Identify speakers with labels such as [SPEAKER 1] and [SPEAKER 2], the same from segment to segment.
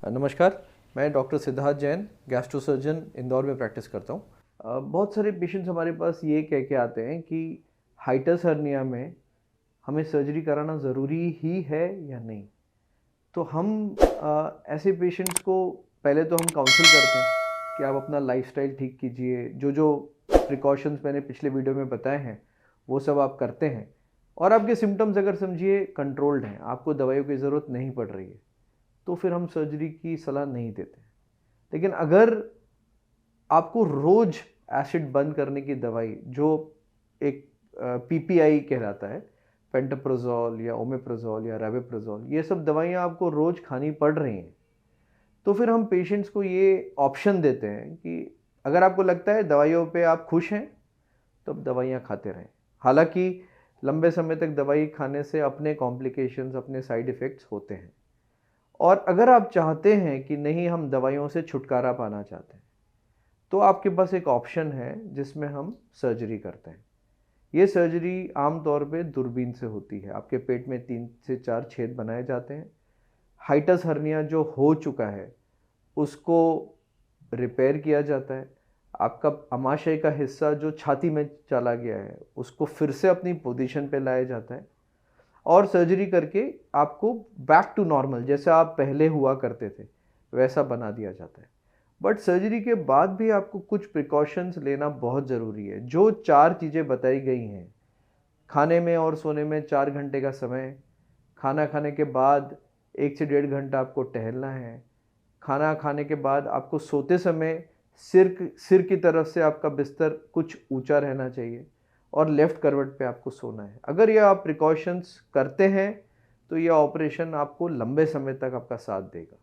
[SPEAKER 1] नमस्कार, मैं doctor Siddharth Jain, gastrosurgeon Indore में प्रैक्टिस करता हूँ। बहुत सारे पेशेंट्स हमारे पास ये कह के आते हैं कि हाइटस हर्निया में हमें सर्जरी कराना ज़रूरी ही है या नहीं। तो हम ऐसे पेशेंट्स को पहले तो हम काउंसल करते हैं कि आप अपना लाइफस्टाइल ठीक कीजिए, जो जो प्रिकॉशंस मैंने पिछले वीडियो में बताए हैं वो सब आप करते हैं और आपके सिम्टम्स अगर समझिए कंट्रोल्ड हैं, आपको दवाइयों की ज़रूरत नहीं पड़ रही है, तो फिर हम सर्जरी की सलाह नहीं देते। लेकिन अगर आपको रोज एसिड बंद करने की दवाई, जो एक पीपीआई कहलाता है, पेंटोप्राजोल या ओमेप्राजोल या राबिप्राजोल, ये सब दवाइयाँ आपको रोज खानी पड़ रही हैं, तो फिर हम पेशेंट्स को ये ऑप्शन देते हैं कि अगर आपको लगता है दवाइयों पे आप खुश हैं तो अब दवाइयाँ खाते रहें। हालांकि लंबे समय तक दवाई खाने से अपने कॉम्प्लिकेशंस, अपने साइड इफ़ेक्ट्स होते हैं। और अगर आप चाहते हैं कि नहीं, हम दवाइयों से छुटकारा पाना चाहते हैं, तो आपके पास एक ऑप्शन है जिसमें हम सर्जरी करते हैं। ये सर्जरी आमतौर पे दूरबीन से होती है। आपके पेट में 3 से 4 छेद बनाए जाते हैं। हाइटस हर्निया जो हो चुका है उसको रिपेयर किया जाता है। आपका आमाशय का हिस्सा जो छाती में चला गया है उसको फिर से अपनी पोजीशन पे लाया जाता है और सर्जरी करके आपको बैक टू नॉर्मल, जैसा आप पहले हुआ करते थे, वैसा बना दिया जाता है। बट सर्जरी के बाद भी आपको कुछ प्रिकॉशंस लेना बहुत ज़रूरी है। जो 4 चीज़ें बताई गई हैं, खाने में और सोने में 4 घंटे का समय, खाना खाने के बाद 1 से 1.5 घंटा आपको टहलना है, खाना खाने के बाद आपको सोते समय सिर की तरफ से आपका बिस्तर कुछ ऊंचा रहना चाहिए और लेफ़्ट करवट पे आपको सोना है। अगर ये आप प्रिकॉशंस करते हैं तो ये ऑपरेशन आपको लंबे समय तक आपका साथ देगा।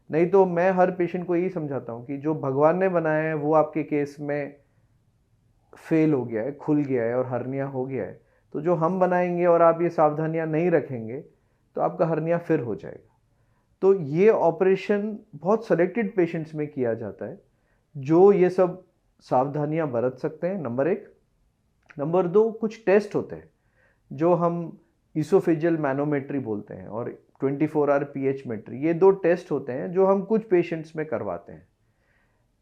[SPEAKER 1] नहीं तो मैं हर पेशेंट को यही समझाता हूँ कि जो भगवान ने बनाया है वो आपके केस में फेल हो गया है, खुल गया है और हर्निया हो गया है। तो जो हम बनाएंगे और आप ये सावधानियाँ नहीं रखेंगे तो आपका हर्निया फिर हो जाएगा। तो ये ऑपरेशन बहुत सेलेक्टेड पेशेंट्स में किया जाता है जो ये सब सावधानियां बरत सकते हैं, नंबर 1। नंबर 2, कुछ टेस्ट होते हैं जो हम इसोफेजियल मैनोमेट्री बोलते हैं और 24 आवर पीएच मेट्री, ये 2 टेस्ट होते हैं जो हम कुछ पेशेंट्स में करवाते हैं।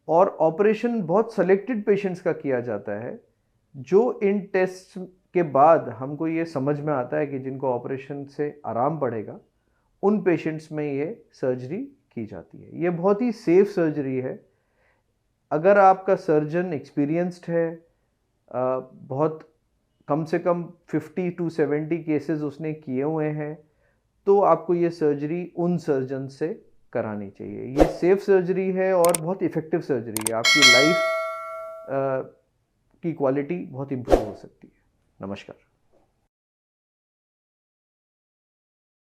[SPEAKER 1] और ऑपरेशन बहुत सेलेक्टेड पेशेंट्स का किया जाता है जो इन टेस्ट के बाद हमको ये समझ में आता है कि जिनको ऑपरेशन से आराम पड़ेगा, उन पेशेंट्स में ये सर्जरी की जाती है। ये बहुत ही सेफ सर्जरी है। अगर आपका सर्जन एक्सपीरियंस्ड है, बहुत कम से कम 50 टू 70 केसेस उसने किए हुए हैं, तो आपको ये सर्जरी उन सर्जन से करानी चाहिए। ये सेफ सर्जरी है और बहुत इफ़ेक्टिव सर्जरी है। आपकी लाइफ की क्वालिटी बहुत इम्प्रूव हो सकती है। नमस्कार।